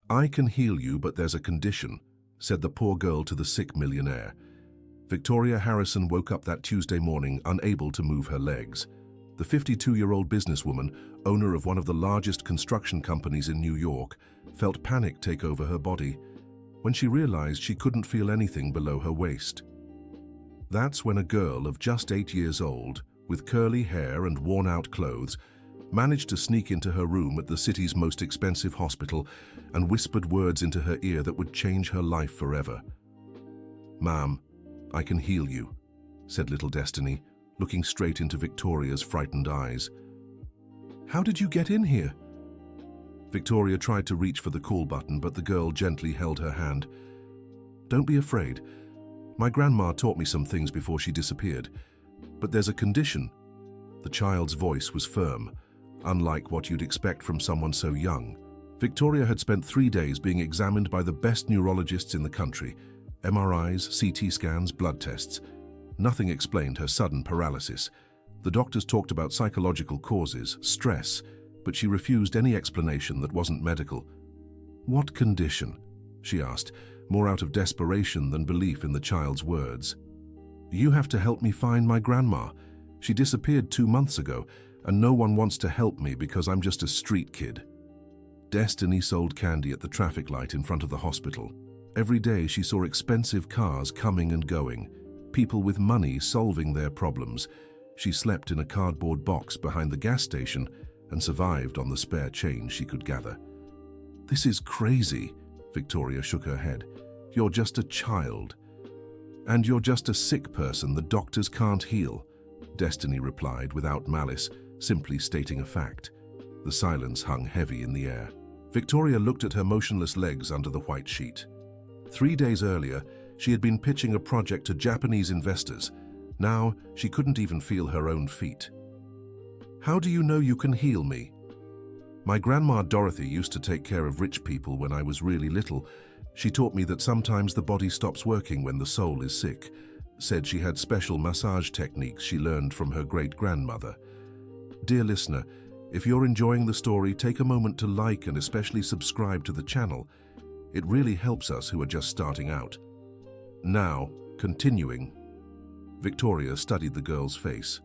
"I can heal you, but there's a condition," said the poor girl to the sick millionaire. Victoria Harrison woke up that Tuesday morning unable to move her legs. The 52-year-old businesswoman, owner of one of the largest construction companies in New York, felt panic take over her body when she realized she couldn't feel anything below her waist. That's when a girl of just 8 years old, with curly hair and worn-out clothes, managed to sneak into her room at the city's most expensive hospital and whispered words into her ear that would change her life forever. "Ma'am, I can heal you," said little Destiny, looking straight into Victoria's frightened eyes. "How did you get in here?" Victoria tried to reach for the call button, but the girl gently held her hand. "Don't be afraid. My grandma taught me some things before she disappeared. But there's a condition." The child's voice was firm, unlike what you'd expect from someone so young. Victoria had spent 3 days being examined by the best neurologists in the country. MRIs, CT scans, blood tests. Nothing explained her sudden paralysis. The doctors talked about psychological causes, stress, but she refused any explanation that wasn't medical. "What condition?" she asked, more out of desperation than belief in the child's words. "You have to help me find my grandma. She disappeared 2 months ago, and no one wants to help me because I'm just a street kid." Destiny sold candy at the traffic light in front of the hospital. Every day she saw expensive cars coming and going, people with money solving their problems. She slept in a cardboard box behind the gas station and survived on the spare change she could gather. "This is crazy," Victoria shook her head. "You're just a child. And you're just a sick person the doctors can't heal," Destiny replied without malice, simply stating a fact. The silence hung heavy in the air. Victoria looked at her motionless legs under the white sheet. 3 days earlier, she had been pitching a project to Japanese investors. Now, she couldn't even feel her own feet. "How do you know you can heal me?" "My grandma Dorothy used to take care of rich people when I was really little. She taught me that sometimes the body stops working when the soul is sick. Said she had special massage techniques she learned from her great-grandmother." Dear listener, if you're enjoying the story, take a moment to like and especially subscribe to the channel. It really helps us who are just starting out. Now, continuing. Victoria studied the girl's face.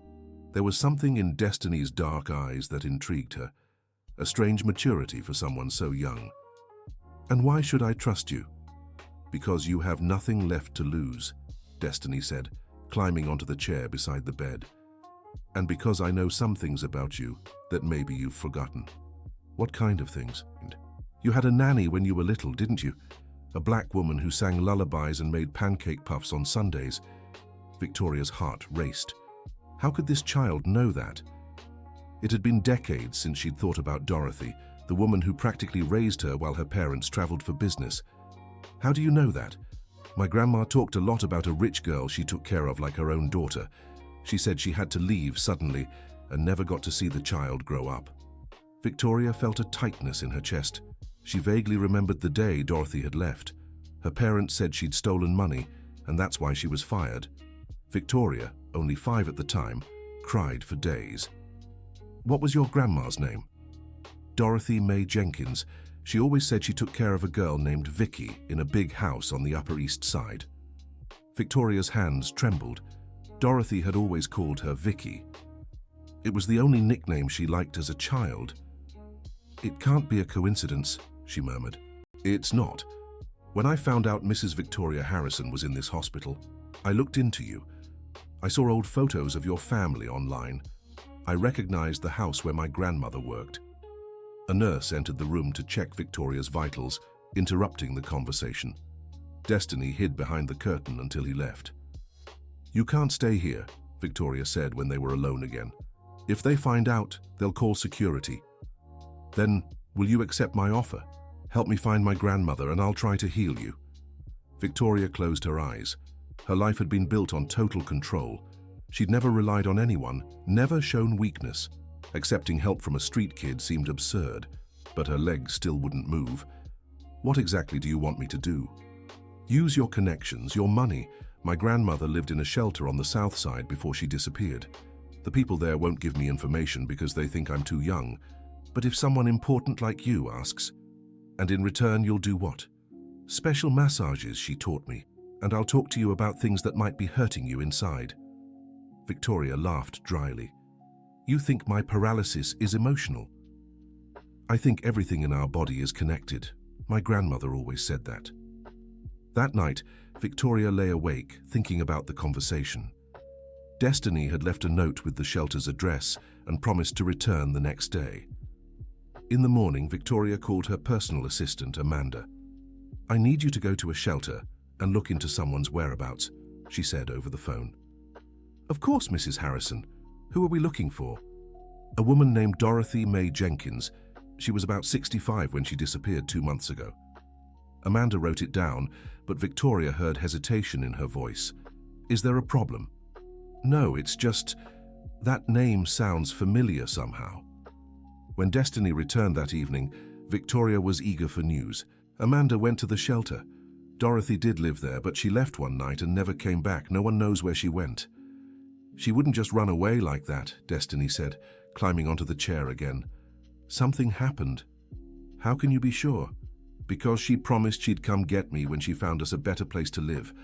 There was something in Destiny's dark eyes that intrigued her. A strange maturity for someone so young. "And why should I trust you?" "Because you have nothing left to lose," Destiny said, climbing onto the chair beside the bed. "And because I know some things about you that maybe you've forgotten." "What kind of things?" "You had a nanny when you were little, didn't you? A black woman who sang lullabies and made pancake puffs on Sundays." Victoria's heart raced. How could this child know that? It had been decades since she'd thought about Dorothy, the woman who practically raised her while her parents traveled for business. "How do you know that?" "My grandma talked a lot about a rich girl she took care of like her own daughter. She said she had to leave suddenly and never got to see the child grow up." Victoria felt a tightness in her chest. She vaguely remembered the day Dorothy had left. Her parents said she'd stolen money, and that's why she was fired. Victoria, only 5 at the time, cried for days. "What was your grandma's name?" "Dorothy Mae Jenkins. She always said she took care of a girl named Vicky in a big house on the Upper East Side." Victoria's hands trembled. Dorothy had always called her Vicky. It was the only nickname she liked as a child. "It can't be a coincidence," she murmured. "It's not. When I found out Mrs. Victoria Harrison was in this hospital, I looked into you. I saw old photos of your family online. I recognized the house where my grandmother worked." A nurse entered the room to check Victoria's vitals, interrupting the conversation. Destiny hid behind the curtain until he left. "You can't stay here," Victoria said when they were alone again. "If they find out, they'll call security." "Then, will you accept my offer? Help me find my grandmother and I'll try to heal you." Victoria closed her eyes. Her life had been built on total control. She'd never relied on anyone, never shown weakness. Accepting help from a street kid seemed absurd, but her legs still wouldn't move. "What exactly do you want me to do?" "Use your connections, your money. My grandmother lived in a shelter on the south side before she disappeared. The people there won't give me information because they think I'm too young. But if someone important like you asks..." And in return, you'll do what? Special massages, she taught me, and I'll talk to you about things that might be hurting you inside. Victoria laughed dryly. You think my paralysis is emotional? I think everything in our body is connected. My grandmother always said that. That night, Victoria lay awake, thinking about the conversation. Destiny had left a note with the shelter's address and promised to return the next day. In the morning, Victoria called her personal assistant, Amanda. I need you to go to a shelter and look into someone's whereabouts, she said over the phone. Of course, Mrs. Harrison. Who are we looking for? A woman named Dorothy Mae Jenkins. She was about 65 when she disappeared 2 months ago. Amanda wrote it down, but Victoria heard hesitation in her voice. Is there a problem? No, it's just that name sounds familiar somehow. When Destiny returned that evening, Victoria was eager for news. Amanda went to the shelter. Dorothy did live there, but she left one night and never came back. No one knows where she went. She wouldn't just run away like that, Destiny said, climbing onto the chair again. Something happened. How can you be sure? Because she promised she'd come get me when she found us a better place to live.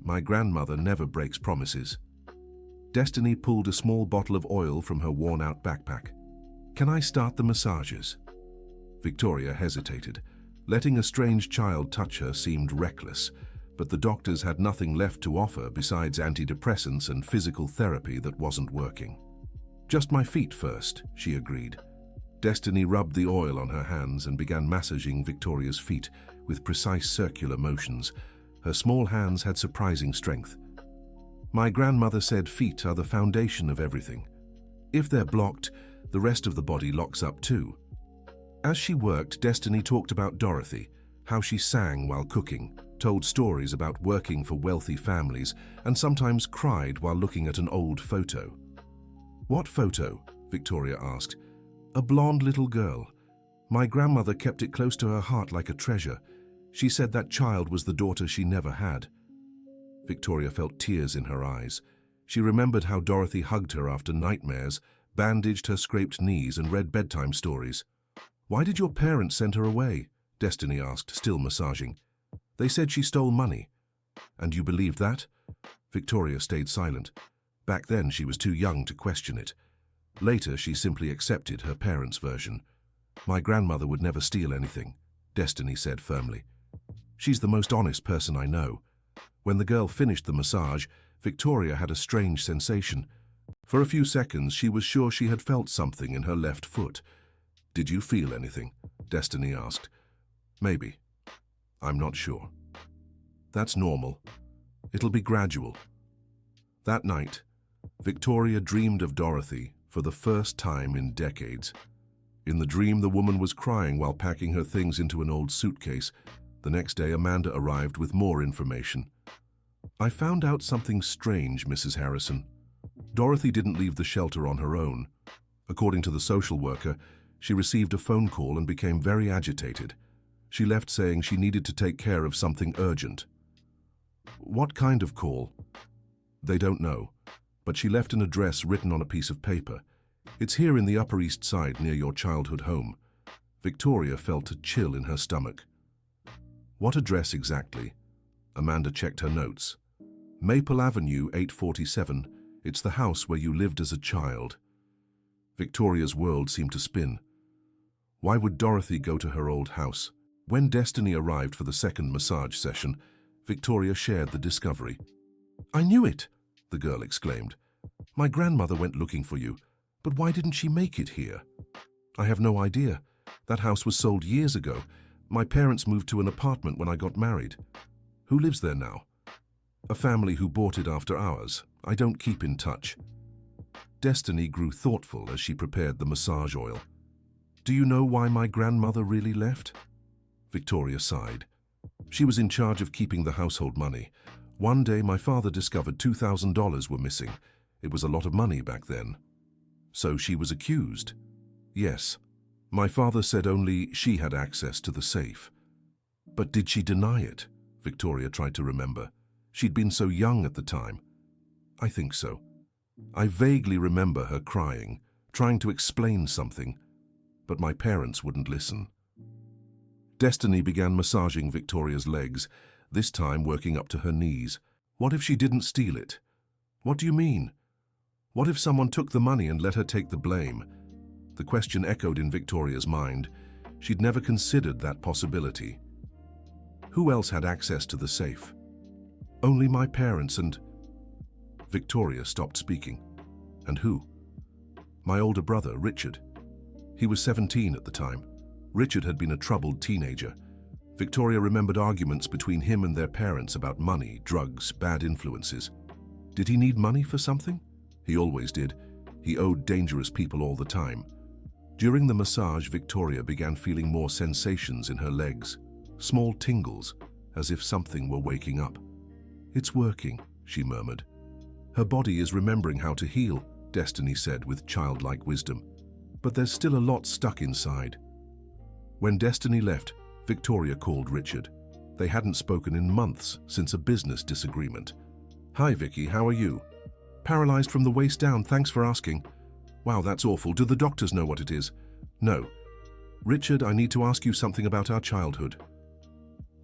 My grandmother never breaks promises. Destiny pulled a small bottle of oil from her worn-out backpack. Can I start the massages? Victoria hesitated. Letting a strange child touch her seemed reckless, but the doctors had nothing left to offer besides antidepressants and physical therapy that wasn't working. Just my feet first, she agreed. Destiny rubbed the oil on her hands and began massaging Victoria's feet with precise circular motions. Her small hands had surprising strength. My grandmother said feet are the foundation of everything. If they're blocked, the rest of the body locks up too. As she worked, Destiny talked about Dorothy, how she sang while cooking, told stories about working for wealthy families, and sometimes cried while looking at an old photo. What photo? Victoria asked. A blonde little girl. My grandmother kept it close to her heart like a treasure. She said that child was the daughter she never had. Victoria felt tears in her eyes. She remembered how Dorothy hugged her after nightmares, bandaged her scraped knees, and read bedtime stories. Why did your parents send her away? Destiny asked, still massaging. They said she stole money. And you believed that? Victoria stayed silent. Back then, she was too young to question it. Later, she simply accepted her parents' version. My grandmother would never steal anything, Destiny said firmly. She's the most honest person I know. When the girl finished the massage, Victoria had a strange sensation. For a few seconds, she was sure she had felt something in her left foot. Did you feel anything? Destiny asked. Maybe. I'm not sure. That's normal. It'll be gradual. That night, Victoria dreamed of Dorothy for the first time in decades. In the dream, the woman was crying while packing her things into an old suitcase. The next day, Amanda arrived with more information. I found out something strange, Mrs. Harrison. Dorothy didn't leave the shelter on her own. According to the social worker, she received a phone call and became very agitated. She left saying she needed to take care of something urgent. What kind of call? They don't know, but she left an address written on a piece of paper. It's here in the Upper East Side near your childhood home. Victoria felt a chill in her stomach. What address exactly? Amanda checked her notes. Maple Avenue, 847. It's the house where you lived as a child. Victoria's world seemed to spin. Why would Dorothy go to her old house? When Destiny arrived for the second massage session, Victoria shared the discovery. I knew it, the girl exclaimed. My grandmother went looking for you, but why didn't she make it here? I have no idea. That house was sold years ago. My parents moved to an apartment when I got married. Who lives there now? A family who bought it after ours. I don't keep in touch. Destiny grew thoughtful as she prepared the massage oil. Do you know why my grandmother really left? Victoria sighed. She was in charge of keeping the household money. One day my father discovered $2,000 were missing. It was a lot of money back then. So she was accused? Yes. My father said only she had access to the safe. But did she deny it? Victoria tried to remember. She'd been so young at the time. I think so. I vaguely remember her crying, trying to explain something, but my parents wouldn't listen. Destiny began massaging Victoria's legs, this time working up to her knees. What if she didn't steal it? What do you mean? What if someone took the money and let her take the blame? The question echoed in Victoria's mind. She'd never considered that possibility. Who else had access to the safe? Only my parents and... Victoria stopped speaking. And who? My older brother, Richard. He was 17 at the time. Richard had been a troubled teenager. Victoria remembered arguments between him and their parents about money, drugs, bad influences. Did he need money for something? He always did. He owed dangerous people all the time. During the massage, Victoria began feeling more sensations in her legs, small tingles, as if something were waking up. It's working, she murmured. Her body is remembering how to heal, Destiny said with childlike wisdom. But there's still a lot stuck inside. When Destiny left, Victoria called Richard. They hadn't spoken in months since a business disagreement. Hi Vicky, how are you? Paralyzed from the waist down, thanks for asking. Wow, that's awful. Do the doctors know what it is? No. Richard, I need to ask you something about our childhood.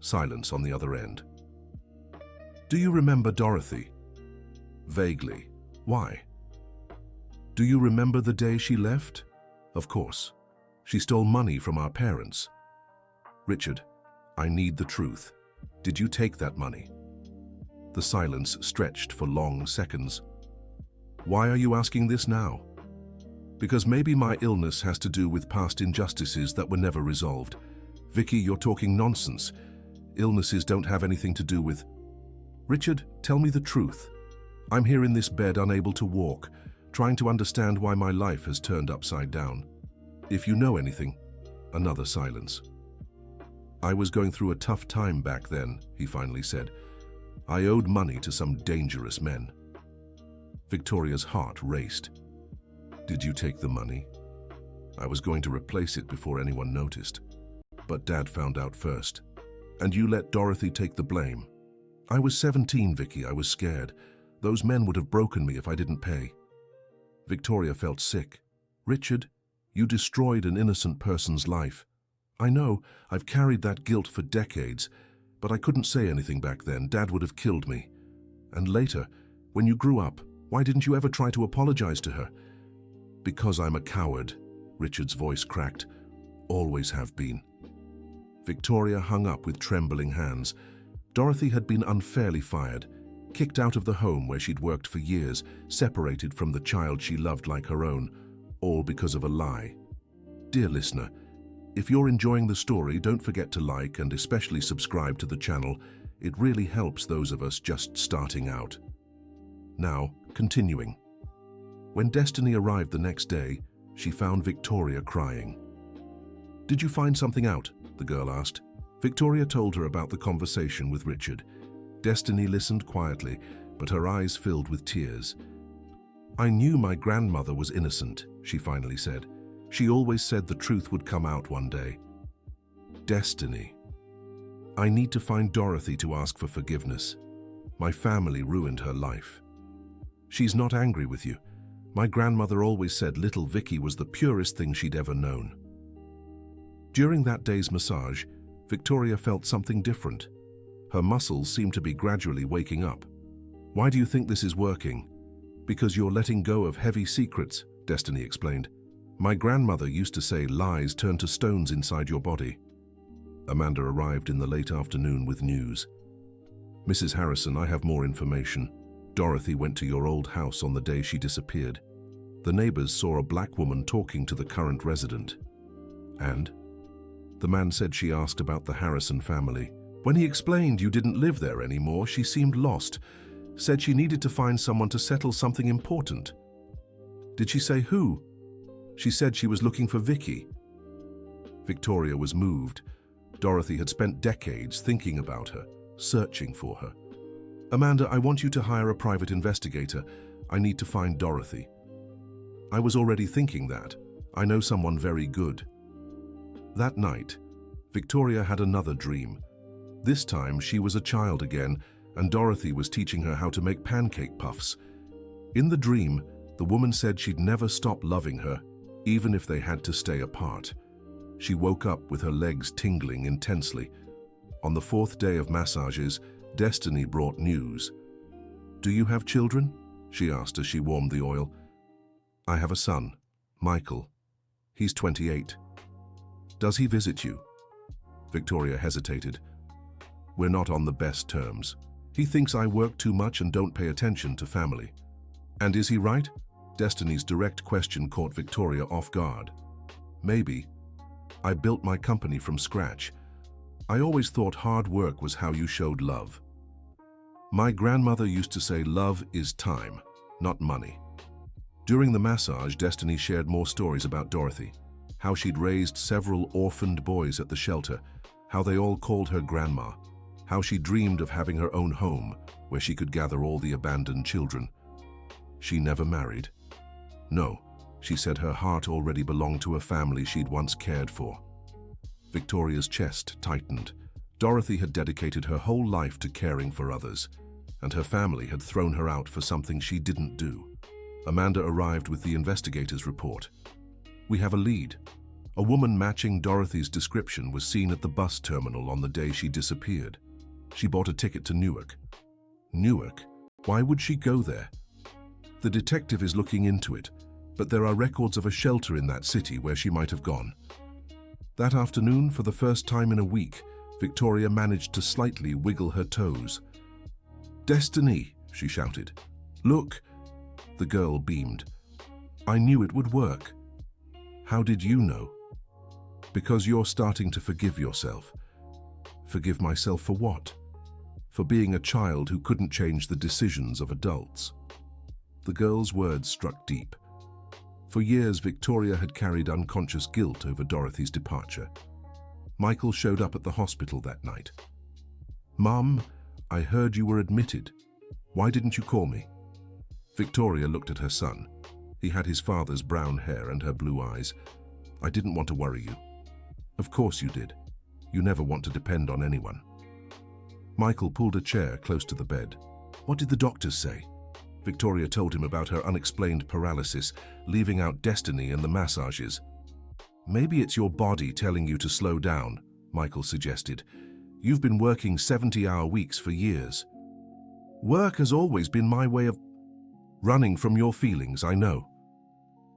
Silence on the other end. Do you remember Dorothy? Vaguely. Why? Do you remember the day she left? Of course. She stole money from our parents. Richard, I need the truth. Did you take that money? The silence stretched for long seconds. Why are you asking this now? Because maybe my illness has to do with past injustices that were never resolved. Vicky, you're talking nonsense. Illnesses don't have anything to do with... Richard, tell me the truth. I'm here in this bed, unable to walk, trying to understand why my life has turned upside down. If you know anything... Another silence. I was going through a tough time back then, he finally said. I owed money to some dangerous men. Victoria's heart raced. Did you take the money? I was going to replace it before anyone noticed. But Dad found out first. And you let Dorothy take the blame. I was 17, Vicky. I was scared. Those men would have broken me if I didn't pay. Victoria felt sick. Richard, you destroyed an innocent person's life. I know, I've carried that guilt for decades, but I couldn't say anything back then. Dad would have killed me. And later, when you grew up, why didn't you ever try to apologize to her? Because I'm a coward, Richard's voice cracked. Always have been. Victoria hung up with trembling hands. Dorothy had been unfairly fired, kicked out of the home where she'd worked for years, separated from the child she loved like her own, all because of a lie. Dear listener, if you're enjoying the story, don't forget to like and especially subscribe to the channel. It really helps those of us just starting out. Now, continuing. When Destiny arrived the next day, she found Victoria crying. Did you find something out? The girl asked. Victoria told her about the conversation with Richard. Destiny listened quietly, but her eyes filled with tears. I knew my grandmother was innocent, she finally said. She always said the truth would come out one day. Destiny. I need to find Dorothy to ask for forgiveness. My family ruined her life. She's not angry with you. My grandmother always said little Vicky was the purest thing she'd ever known. During that day's massage, Victoria felt something different. Her muscles seemed to be gradually waking up. Why do you think this is working? Because you're letting go of heavy secrets, Destiny explained. My grandmother used to say lies turn to stones inside your body. Amanda arrived in the late afternoon with news. Mrs. Harrison, I have more information. Dorothy went to your old house on the day she disappeared. The neighbors saw a black woman talking to the current resident. And? The man said she asked about the Harrison family. When he explained you didn't live there anymore, she seemed lost. Said she needed to find someone to settle something important. Did she say who? She said she was looking for Vicky. Victoria was moved. Dorothy had spent decades thinking about her, searching for her. Amanda, I want you to hire a private investigator. I need to find Dorothy. I was already thinking that. I know someone very good. That night, Victoria had another dream. This time she was a child again, and Dorothy was teaching her how to make pancake puffs. In the dream, the woman said she'd never stop loving her, even if they had to stay apart. She woke up with her legs tingling intensely. On the fourth day of massages, Destiny brought news. "Do you have children?" she asked as she warmed the oil. "I have a son, Michael. He's 28. Does he visit you?" Victoria hesitated. "We're not on the best terms. He thinks I work too much and don't pay attention to family." "And is he right?" Destiny's direct question caught Victoria off guard. "Maybe. I built my company from scratch. I always thought hard work was how you showed love. My grandmother used to say love is time, not money." During the massage, Destiny shared more stories about Dorothy, how she'd raised several orphaned boys at the shelter, how they all called her grandma, how she dreamed of having her own home where she could gather all the abandoned children. She never married. No, she said her heart already belonged to a family she'd once cared for. Victoria's chest tightened. Dorothy had dedicated her whole life to caring for others, and her family had thrown her out for something she didn't do. Amanda arrived with the investigator's report. "We have a lead. A woman matching Dorothy's description was seen at the bus terminal on the day she disappeared. She bought a ticket to Newark." "Newark? Why would she go there?" "The detective is looking into it, but there are records of a shelter in that city where she might have gone." That afternoon, for the first time in a week, Victoria managed to slightly wiggle her toes. "Destiny," she shouted. "Look." The girl beamed. "I knew it would work." "How did you know?" "Because you're starting to forgive yourself." "Forgive myself for what?" "For being a child who couldn't change the decisions of adults." The girl's words struck deep. For years, Victoria had carried unconscious guilt over Dorothy's departure. Michael showed up at the hospital that night. "Mom, I heard you were admitted. Why didn't you call me?" Victoria looked at her son. He had his father's brown hair and her blue eyes. "I didn't want to worry you." "Of course you did. You never want to depend on anyone." Michael pulled a chair close to the bed. "What did the doctors say?" Victoria told him about her unexplained paralysis, leaving out Destiny and the massages. "Maybe it's your body telling you to slow down," Michael suggested. "You've been working 70-hour weeks for years." "Work has always been my way of running from your feelings, I know."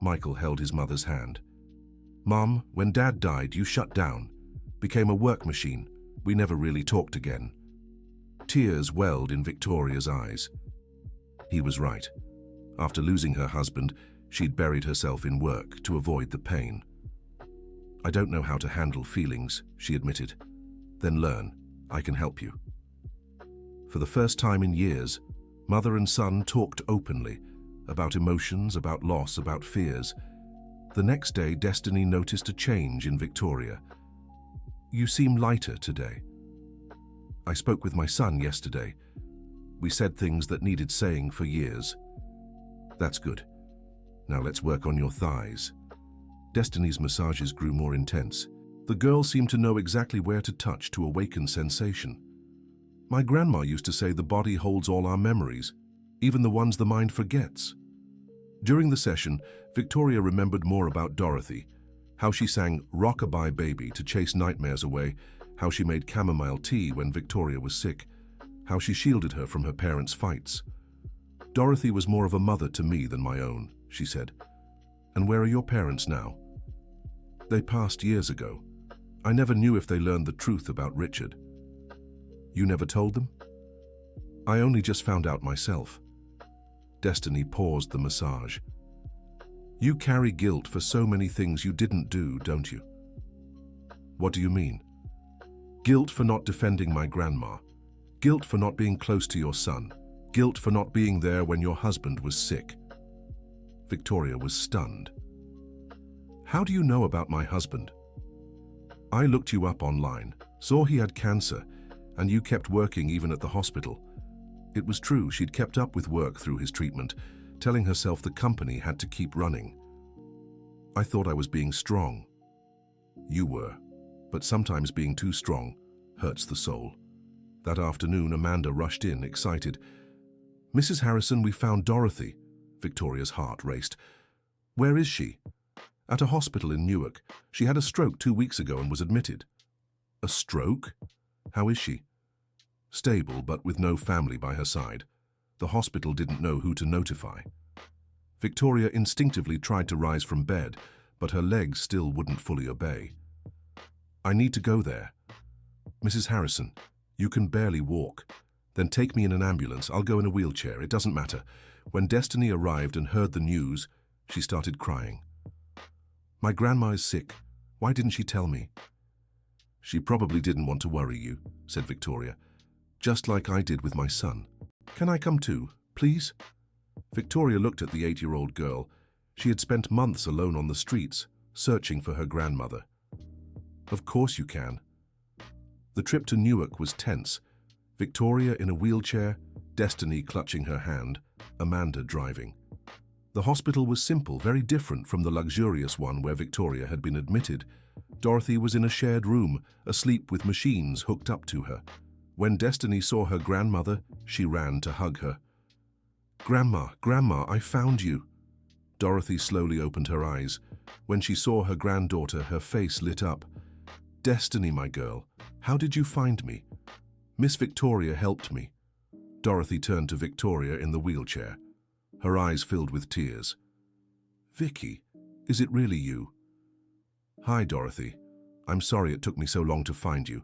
Michael held his mother's hand. "Mom, when Dad died, you shut down, became a work machine. We never really talked again." Tears welled in Victoria's eyes. He was right. After losing her husband, she'd buried herself in work to avoid the pain. "I don't know how to handle feelings," she admitted. "Then learn. I can help you." For the first time in years, mother and son talked openly about emotions, about loss, about fears. The next day, Destiny noticed a change in Victoria. "You seem lighter today." "I spoke with my son yesterday. We said things that needed saying for years." "That's good. Now let's work on your thighs." Destiny's massages grew more intense. The girl seemed to know exactly where to touch to awaken sensation. "My grandma used to say the body holds all our memories, even the ones the mind forgets." During the session, Victoria remembered more about Dorothy, how she sang "Rock-a-bye Baby" to chase nightmares away, how she made chamomile tea when Victoria was sick, how she shielded her from her parents' fights. "Dorothy was more of a mother to me than my own," she said. "And where are your parents now?" "They passed years ago. I never knew if they learned the truth about Richard." "You never told them?" "I only just found out myself." Destiny paused the massage. "You carry guilt for so many things you didn't do, don't you?" "What do you mean?" "Guilt for not defending my grandma. Guilt for not being close to your son. Guilt for not being there when your husband was sick." Victoria was stunned. "How do you know about my husband?" "I looked you up online, saw he had cancer, and you kept working even at the hospital." It was true, she'd kept up with work through his treatment, telling herself the company had to keep running. "I thought I was being strong." "You were, but sometimes being too strong hurts the soul." That afternoon, Amanda rushed in, excited. "Mrs. Harrison, we found Dorothy." Victoria's heart raced. "Where is she?" At a hospital in Newark. She had a stroke 2 weeks ago and was admitted. A stroke? How is she? Stable, but with no family by her side. The hospital didn't know who to notify. Victoria instinctively tried to rise from bed, but her legs still wouldn't fully obey. I need to go there. Mrs. Harrison, you can barely walk. Then take me in an ambulance. I'll go in a wheelchair. It doesn't matter. When Destiny arrived and heard the news, she started crying. My grandma is sick. Why didn't she tell me? She probably didn't want to worry you, said Victoria. Just like I did with my son. Can I come too, please? Victoria looked at the 8-year-old girl. She had spent months alone on the streets, searching for her grandmother. Of course you can. The trip to Newark was tense. Victoria in a wheelchair, Destiny clutching her hand, Amanda driving. The hospital was simple, very different from the luxurious one where Victoria had been admitted. Dorothy was in a shared room, asleep with machines hooked up to her. When Destiny saw her grandmother, she ran to hug her. Grandma, Grandma, I found you. Dorothy slowly opened her eyes. When she saw her granddaughter, her face lit up. Destiny, my girl, how did you find me? Miss Victoria helped me. Dorothy turned to Victoria in the wheelchair. Her eyes filled with tears. Vicky, is it really you? Hi, Dorothy. I'm sorry it took me so long to find you.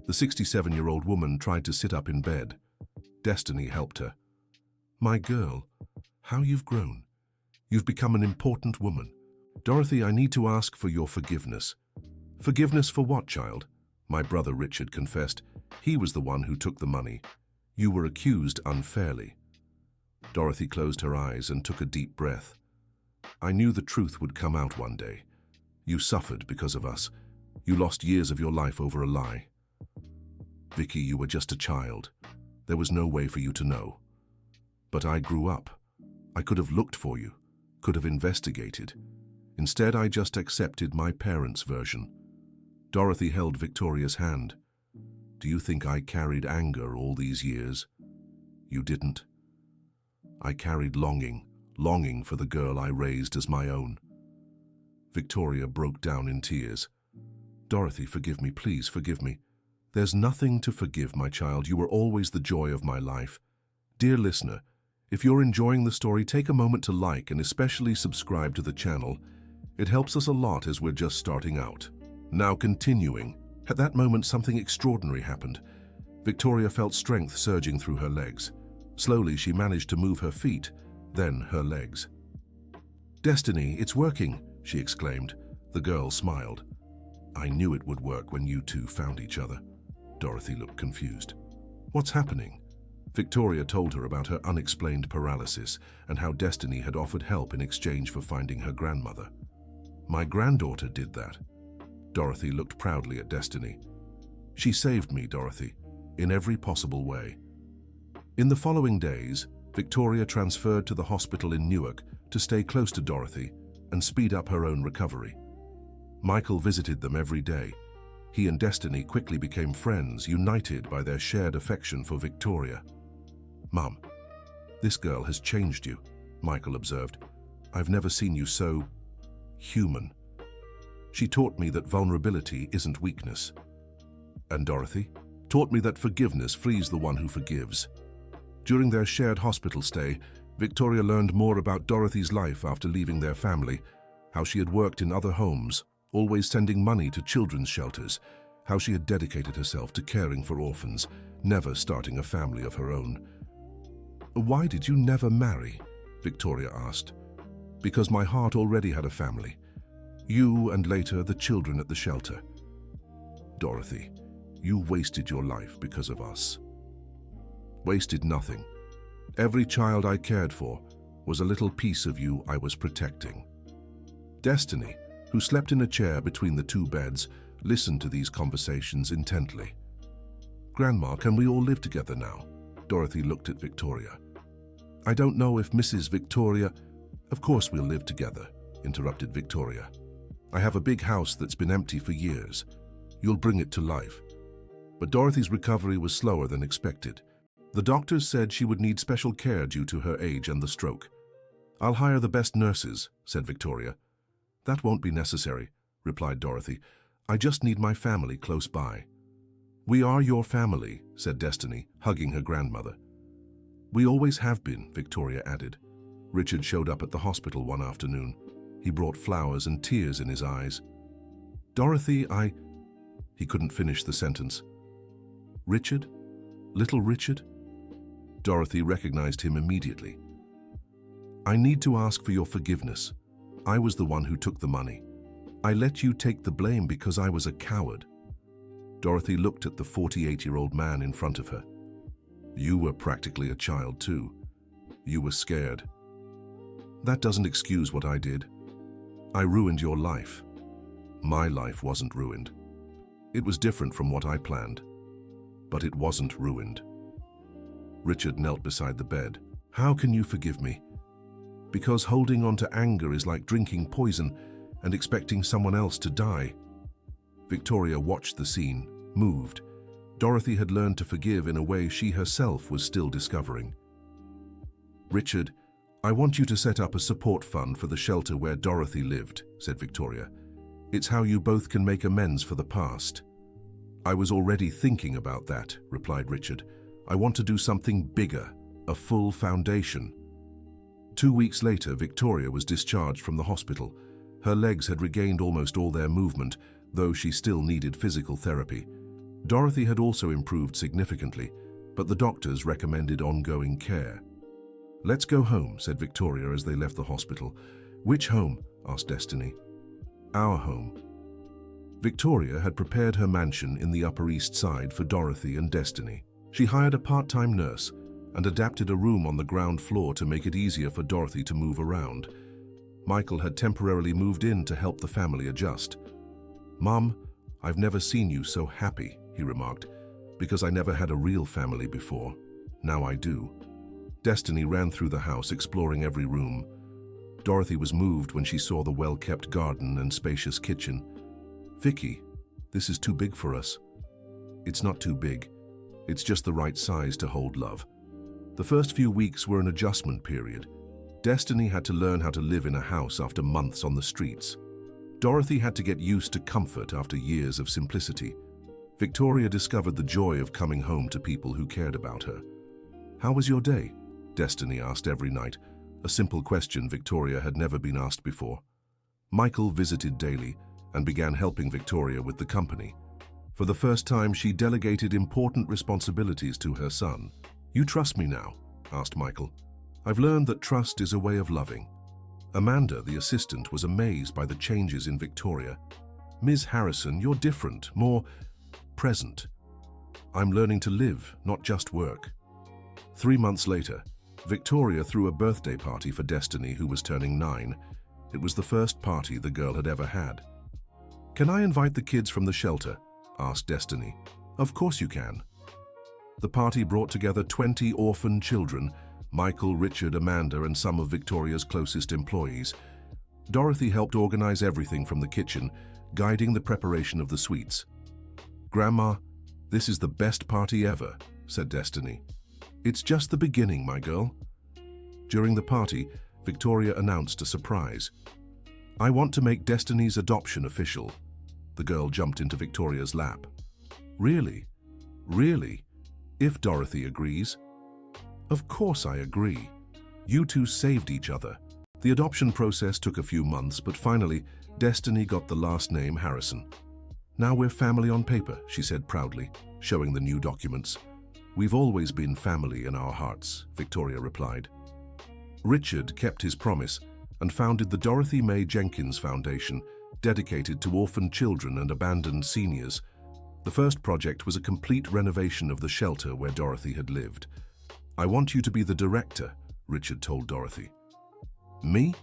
The 67-year-old woman tried to sit up in bed. Destiny helped her. My girl, how you've grown. You've become an important woman. Dorothy, I need to ask for your forgiveness. Forgiveness for what, child? My brother Richard confessed. He was the one who took the money. You were accused unfairly. Dorothy closed her eyes and took a deep breath. I knew the truth would come out one day. You suffered because of us. You lost years of your life over a lie. Vicky, you were just a child. There was no way for you to know. But I grew up. I could have looked for you, could have investigated. Instead, I just accepted my parents' version. Dorothy held Victoria's hand. Do you think I carried anger all these years? You didn't. I carried longing for the girl I raised as my own. Victoria broke down in tears. Dorothy, forgive me, please forgive me. There's nothing to forgive, my child. You were always the joy of my life. Dear listener, if you're enjoying the story, take a moment to like and especially subscribe to the channel. It helps us a lot as we're just starting out. Now continuing. At that moment, something extraordinary happened. Victoria felt strength surging through her legs. Slowly, she managed to move her feet, then her legs. Destiny, it's working, she exclaimed. The girl smiled. I knew it would work when you two found each other. Dorothy looked confused. What's happening? Victoria told her about her unexplained paralysis and how Destiny had offered help in exchange for finding her grandmother. My granddaughter did that. Dorothy looked proudly at Destiny. She saved me, Dorothy, in every possible way. In the following days, Victoria transferred to the hospital in Newark to stay close to Dorothy and speed up her own recovery. Michael visited them every day. He and Destiny quickly became friends, united by their shared affection for Victoria. Mum, this girl has changed you, Michael observed. I've never seen you so human. She taught me that vulnerability isn't weakness. And Dorothy taught me that forgiveness frees the one who forgives. During their shared hospital stay, Victoria learned more about Dorothy's life after leaving their family, how she had worked in other homes, always sending money to children's shelters, how she had dedicated herself to caring for orphans, never starting a family of her own. Why did you never marry? Victoria asked. Because my heart already had a family. You and later the children at the shelter. Dorothy, you wasted your life because of us. Wasted nothing. Every child I cared for was a little piece of you I was protecting. Destiny, who slept in a chair between the two beds, listened to these conversations intently. Grandma, can we all live together now? Dorothy looked at Victoria. I don't know if Mrs. Victoria... Of course we'll live together, interrupted Victoria. I have a big house that's been empty for years. You'll bring it to life. But Dorothy's recovery was slower than expected. The doctors said she would need special care due to her age and the stroke. I'll hire the best nurses, said Victoria. "That won't be necessary," replied Dorothy. "I just need my family close by." "We are your family," said Destiny, hugging her grandmother. "We always have been," Victoria added. Richard showed up at the hospital one afternoon. He brought flowers and tears in his eyes. "Dorothy, He couldn't finish the sentence. "Richard? Little Richard?" Dorothy recognized him immediately. "I need to ask for your forgiveness. I was the one who took the money. I let you take the blame because I was a coward." Dorothy looked at the 48-year-old man in front of her. "You were practically a child too. You were scared. That doesn't excuse what I did. I ruined your life. My life wasn't ruined. It was different from what I planned, but it wasn't ruined." Richard knelt beside the bed. "How can you forgive me? Because holding on to anger is like drinking poison and expecting someone else to die." Victoria watched the scene, moved. Dorothy had learned to forgive in a way she herself was still discovering. "Richard, I want you to set up a support fund for the shelter where Dorothy lived," said Victoria. "It's how you both can make amends for the past." "I was already thinking about that," replied Richard. "I want to do something bigger, a full foundation." 2 weeks later, Victoria was discharged from the hospital. Her legs had regained almost all their movement, though she still needed physical therapy. Dorothy had also improved significantly, but the doctors recommended ongoing care. "Let's go home," said Victoria as they left the hospital. "Which home?" asked Destiny. "Our home." Victoria had prepared her mansion in the Upper East Side for Dorothy and Destiny. She hired a part-time nurse and adapted a room on the ground floor to make it easier for Dorothy to move around. Michael had temporarily moved in to help the family adjust. "Mom, I've never seen you so happy," he remarked, "because I never had a real family before. Now I do." Destiny ran through the house, exploring every room. Dorothy was moved when she saw the well-kept garden and spacious kitchen. "Vicky, this is too big for us." "It's not too big. It's just the right size to hold love." The first few weeks were an adjustment period. Destiny had to learn how to live in a house after months on the streets. Dorothy had to get used to comfort after years of simplicity. Victoria discovered the joy of coming home to people who cared about her. "How was your day?" Destiny asked every night, a simple question Victoria had never been asked before. Michael visited daily and began helping Victoria with the company. For the first time, she delegated important responsibilities to her son. "You trust me now?" asked Michael. "I've learned that trust is a way of loving." Amanda, the assistant, was amazed by the changes in Victoria. "Ms. Harrison, you're different, more present. I'm learning to live, not just work." 3 months later, Victoria threw a birthday party for Destiny, who was turning 9. It was the first party the girl had ever had. "Can I invite the kids from the shelter?" asked Destiny. "Of course you can." The party brought together 20 orphan children, Michael, Richard, Amanda, and some of Victoria's closest employees. Dorothy helped organize everything from the kitchen, guiding the preparation of the sweets. "Grandma, this is the best party ever," said Destiny. "It's just the beginning, my girl." During the party, Victoria announced a surprise. "I want to make Destiny's adoption official." The girl jumped into Victoria's lap. "Really? Really? If Dorothy agrees?" "Of course I agree. You two saved each other." The adoption process took a few months, but finally, Destiny got the last name Harrison. "Now we're family on paper," she said proudly, showing the new documents. "We've always been family in our hearts," Victoria replied. Richard kept his promise and founded the Dorothy Mae Jenkins Foundation, dedicated to orphaned children and abandoned seniors. The first project was a complete renovation of the shelter where Dorothy had lived. "I want you to be the director," Richard told Dorothy. "Me?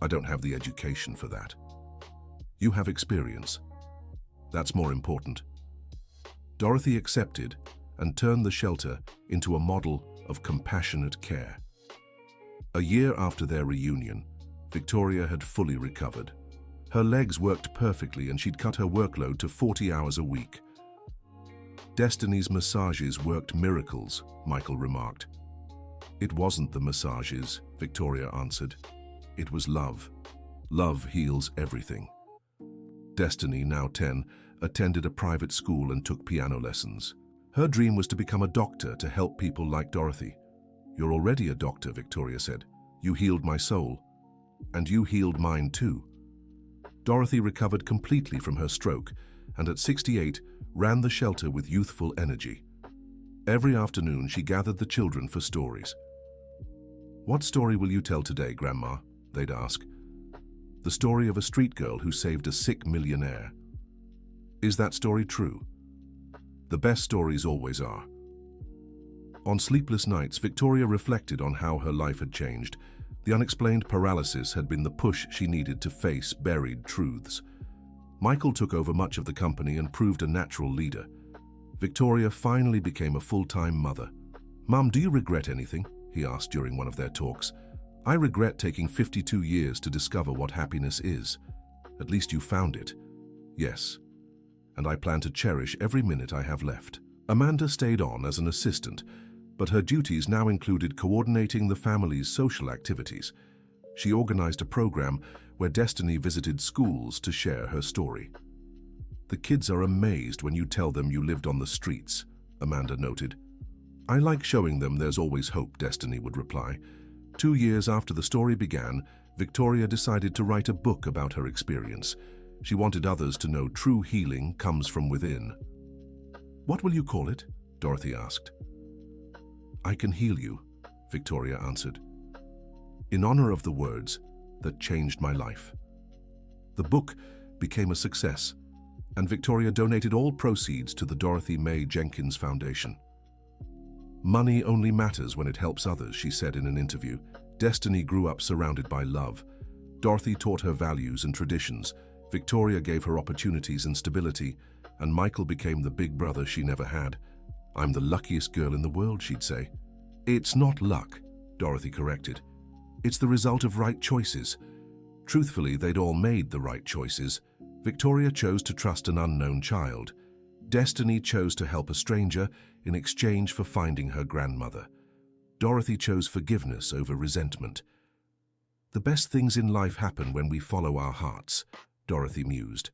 I don't have the education for that." "You have experience. That's more important." Dorothy accepted and turned the shelter into a model of compassionate care. A year after their reunion, Victoria had fully recovered. Her legs worked perfectly and she'd cut her workload to 40 hours a week. "Destiny's massages worked miracles," Michael remarked. "It wasn't the massages," Victoria answered. "It was love. Love heals everything. Destiny, now 10, attended a private school and took piano lessons. Her dream was to become a doctor to help people like Dorothy. "You're already a doctor," Victoria said. "You healed my soul. And you healed mine too." Dorothy recovered completely from her stroke and at 68 ran the shelter with youthful energy. Every afternoon she gathered the children for stories. "What story will you tell today, Grandma?" they'd ask. "The story of a street girl who saved a sick millionaire." Is that story true? The best stories always are. On sleepless nights, Victoria reflected on how her life had changed. The unexplained paralysis had been the push she needed to face buried truths. Michael took over much of the company and proved a natural leader. Victoria finally became a full-time mother. "Mum, do you regret anything?" he asked during one of their talks. "I regret taking 52 years to discover what happiness is. At least you found it." "Yes. And I plan to cherish every minute I have left." Amanda stayed on as an assistant, but her duties now included coordinating the family's social activities. She organized a program where Destiny visited schools to share her story. "The kids are amazed when you tell them you lived on the streets," Amanda noted. "I like showing them there's always hope," Destiny would reply. 2 years after the story began, Victoria decided to write a book about her experience. She wanted others to know true healing comes from within. "What will you call it?" Dorothy asked. "I Can Heal You," Victoria answered, in honor of the words that changed my life. The book became a success, and Victoria donated all proceeds to the Dorothy Mae Jenkins Foundation. "Money only matters when it helps others," she said in an interview. Destiny grew up surrounded by love. Dorothy taught her values and traditions. Victoria gave her opportunities and stability, and Michael became the big brother she never had. "I'm the luckiest girl in the world," she'd say. "It's not luck," Dorothy corrected. "It's the result of right choices." Truthfully, they'd all made the right choices. Victoria chose to trust an unknown child. Destiny chose to help a stranger in exchange for finding her grandmother. Dorothy chose forgiveness over resentment. "The best things in life happen when we follow our hearts," Dorothy mused.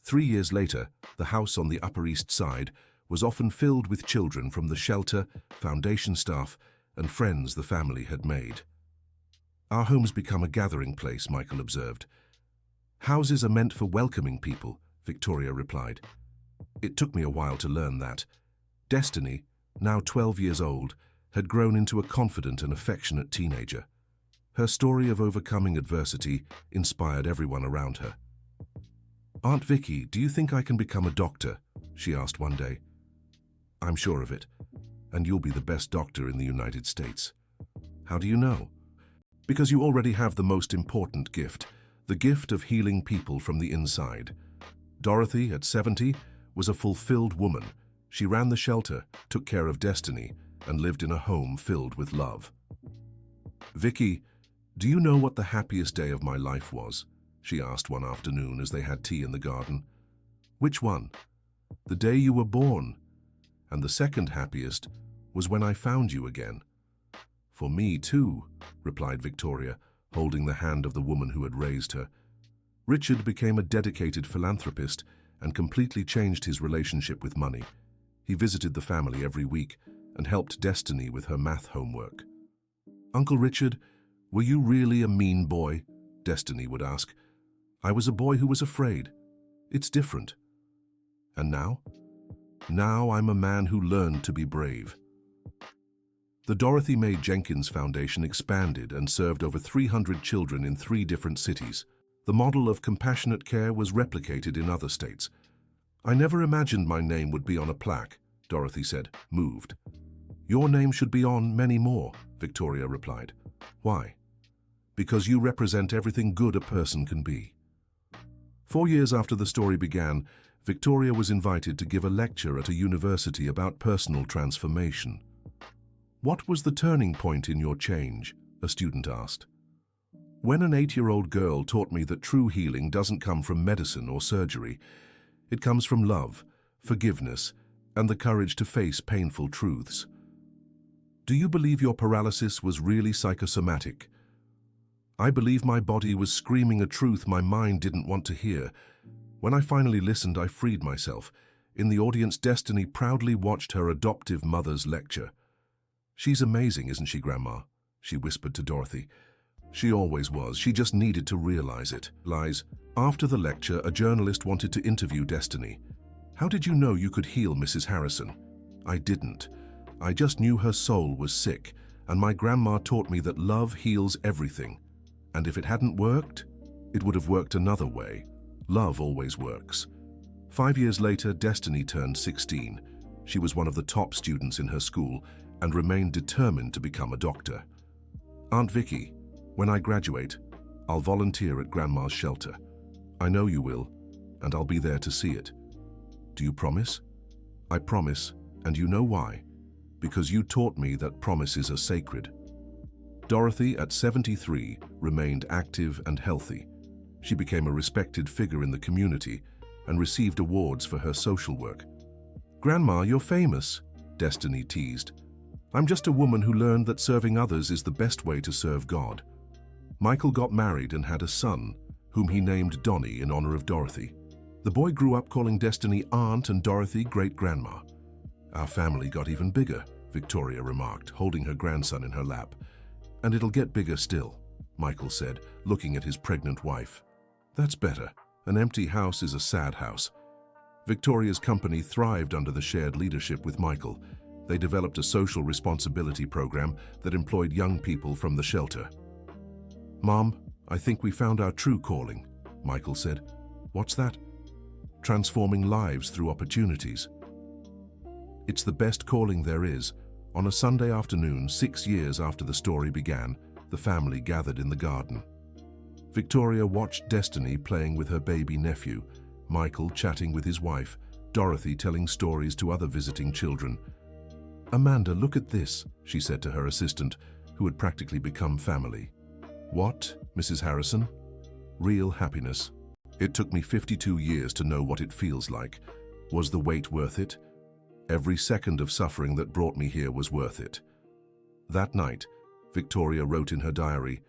3 years later, the house on the Upper East Side was often filled with children from the shelter, foundation staff, and friends the family had made. "Our home's become a gathering place," Michael observed. "Houses are meant for welcoming people," Victoria replied. "It took me a while to learn that." Destiny, now 12 years old, had grown into a confident and affectionate teenager. Her story of overcoming adversity inspired everyone around her. "Aunt Vicky, do you think I can become a doctor?" she asked one day. "I'm sure of it, and you'll be the best doctor in the United States." "How do you know?" "Because you already have the most important gift, the gift of healing people from the inside." Dorothy, at 70, was a fulfilled woman. She ran the shelter, took care of Destiny, and lived in a home filled with love. "Vicky, do you know what the happiest day of my life was?" she asked one afternoon as they had tea in the garden. "Which one?" "The day you were born. And the second happiest was when I found you again." "For me too," replied Victoria, holding the hand of the woman who had raised her. Richard became a dedicated philanthropist and completely changed his relationship with money. He visited the family every week and helped Destiny with her math homework. "Uncle Richard, were you really a mean boy?" Destiny would ask. "I was a boy who was afraid. It's different." "And now?" "Now I'm a man who learned to be brave." The Dorothy Mae Jenkins Foundation expanded and served over 300 children in 3 different cities. The model of compassionate care was replicated in other states. "I never imagined my name would be on a plaque," Dorothy said, moved. "Your name should be on many more," Victoria replied. "Why?" "Because you represent everything good a person can be." 4 years after the story began, Victoria was invited to give a lecture at a university about personal transformation. "What was the turning point in your change?" a student asked. "When an 8-year-old girl taught me that true healing doesn't come from medicine or surgery. It comes from love, forgiveness, and the courage to face painful truths." "Do you believe your paralysis was really psychosomatic?" I believe my body was screaming a truth my mind didn't want to hear. When I finally listened, I freed myself. In the audience, Destiny proudly watched her adoptive mother's lecture. "She's amazing, isn't she, Grandma?" she whispered to Dorothy. "She always was. She just needed to realize it." After the lecture, a journalist wanted to interview Destiny. "How did you know you could heal Mrs. Harrison?" "I didn't. I just knew her soul was sick, and my grandma taught me that love heals everything. And if it hadn't worked, it would have worked another way. Love always works." 5 years later, Destiny turned 16. She was one of the top students in her school and remained determined to become a doctor. "Aunt Vicky, when I graduate, I'll volunteer at Grandma's shelter. I know you will, and I'll be there to see it. Do you promise?" "I promise, and you know why? Because you taught me that promises are sacred." Dorothy, at 73, remained active and healthy. She became a respected figure in the community and received awards for her social work. "Grandma, you're famous," Destiny teased. "I'm just a woman who learned that serving others is the best way to serve God." Michael got married and had a son, whom he named Donnie in honor of Dorothy. The boy grew up calling Destiny Aunt and Dorothy Great-Grandma. "Our family got even bigger," Victoria remarked, holding her grandson in her lap. "And it'll get bigger still," Michael said, looking at his pregnant wife. "That's better. An empty house is a sad house." Victoria's company thrived under the shared leadership with Michael. They developed a social responsibility program that employed young people from the shelter. "Mom, I think we found our true calling," Michael said. "What's that?" "Transforming lives through opportunities. It's the best calling there is." On a Sunday afternoon, 6 years after the story began, the family gathered in the garden. Victoria watched Destiny playing with her baby nephew, Michael chatting with his wife, Dorothy telling stories to other visiting children. "Amanda, look at this," she said to her assistant, who had practically become family. "What, Mrs. Harrison?" "Real happiness. It took me 52 years to know what it feels like. Was the wait worth it? Every second of suffering that brought me here was worth it." That night, Victoria wrote in her diary,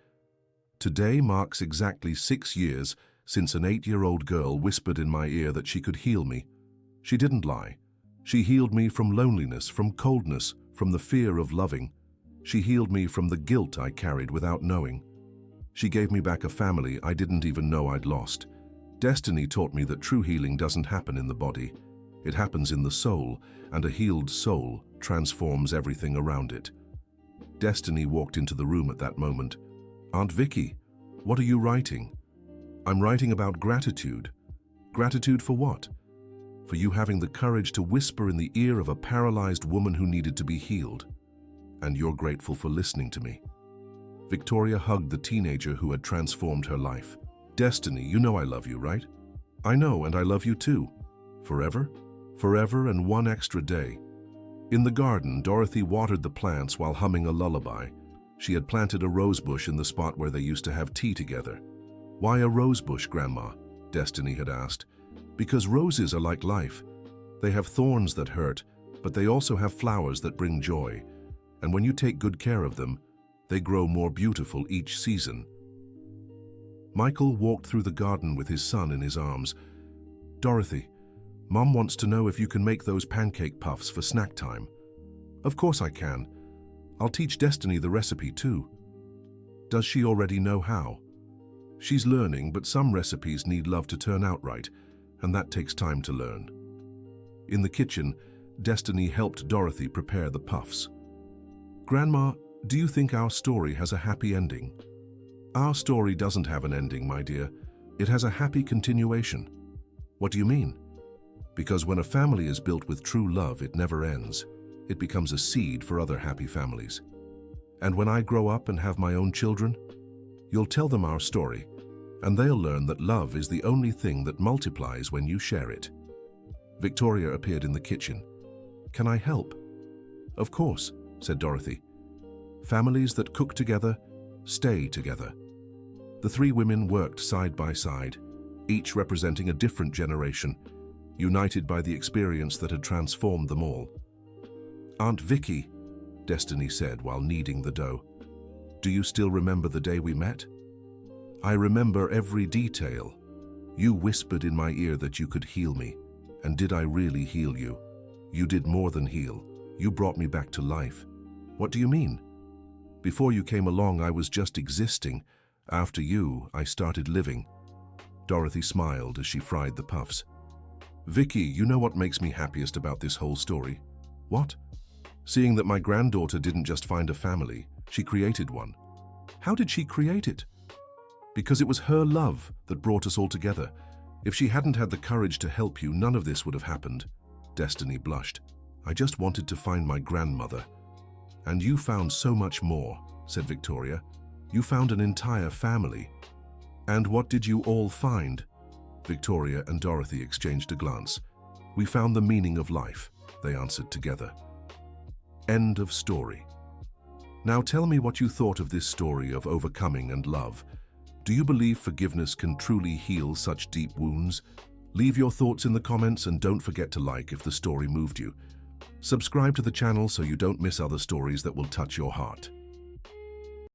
"Today marks exactly 6 years since an 8-year-old girl whispered in my ear that she could heal me. She didn't lie. She healed me from loneliness, from coldness, from the fear of loving. She healed me from the guilt I carried without knowing. She gave me back a family I didn't even know I'd lost. Destiny taught me that true healing doesn't happen in the body. It happens in the soul, and a healed soul transforms everything around it." Destiny walked into the room at that moment. "Aunt Vicky, what are you writing?" "I'm writing about gratitude." "Gratitude for what?" "For you having the courage to whisper in the ear of a paralyzed woman who needed to be healed. And you're grateful for listening to me." Victoria hugged the teenager who had transformed her life. "Destiny, you know I love you, right?" "I know, and I love you too." "Forever?" "Forever and one extra day." In the garden, Dorothy watered the plants while humming a lullaby. She had planted a rose bush in the spot where they used to have tea together. "Why a rose bush, Grandma?" Destiny had asked. "Because roses are like life. They have thorns that hurt, but they also have flowers that bring joy. And when you take good care of them, they grow more beautiful each season." Michael walked through the garden with his son in his arms. "Dorothy, Mom wants to know if you can make those pancake puffs for snack time." "Of course I can. I'll teach Destiny the recipe too." "Does she already know how?" "She's learning, but some recipes need love to turn out right, and that takes time to learn." In the kitchen, Destiny helped Dorothy prepare the puffs. "Grandma, do you think our story has a happy ending?" "Our story doesn't have an ending, my dear. It has a happy continuation." "What do you mean?" "Because when a family is built with true love, it never ends. It becomes a seed for other happy families. And when I grow up and have my own children, you'll tell them our story, and they'll learn that love is the only thing that multiplies when you share it." Victoria appeared in the kitchen. "Can I help?" "Of course," said Dorothy. "Families that cook together, stay together." The 3 women worked side by side, each representing a different generation, united by the experience that had transformed them all. "Aunt Vicky," Destiny said while kneading the dough, "do you still remember the day we met?" I remember every detail. You whispered in my ear that you could heal me. And did I really heal you? You did more than heal. You brought me back to life. What do you mean? Before you came along, I was just existing. After you, I started living. Dorothy smiled as she fried the puffs. Vicky, you know what makes me happiest about this whole story? What? Seeing that my granddaughter didn't just find a family, she created one. How did she create it? Because it was her love that brought us all together. If she hadn't had the courage to help you, none of this would have happened. Destiny blushed. I just wanted to find my grandmother. And you found so much more, said Victoria. You found an entire family. And what did you all find? Victoria and Dorothy exchanged a glance. We found the meaning of life, they answered together. End of story. Now tell me what you thought of this story of overcoming and love. Do you believe forgiveness can truly heal such deep wounds? Leave your thoughts in the comments and don't forget to like if the story moved you. Subscribe to the channel so you don't miss other stories that will touch your heart.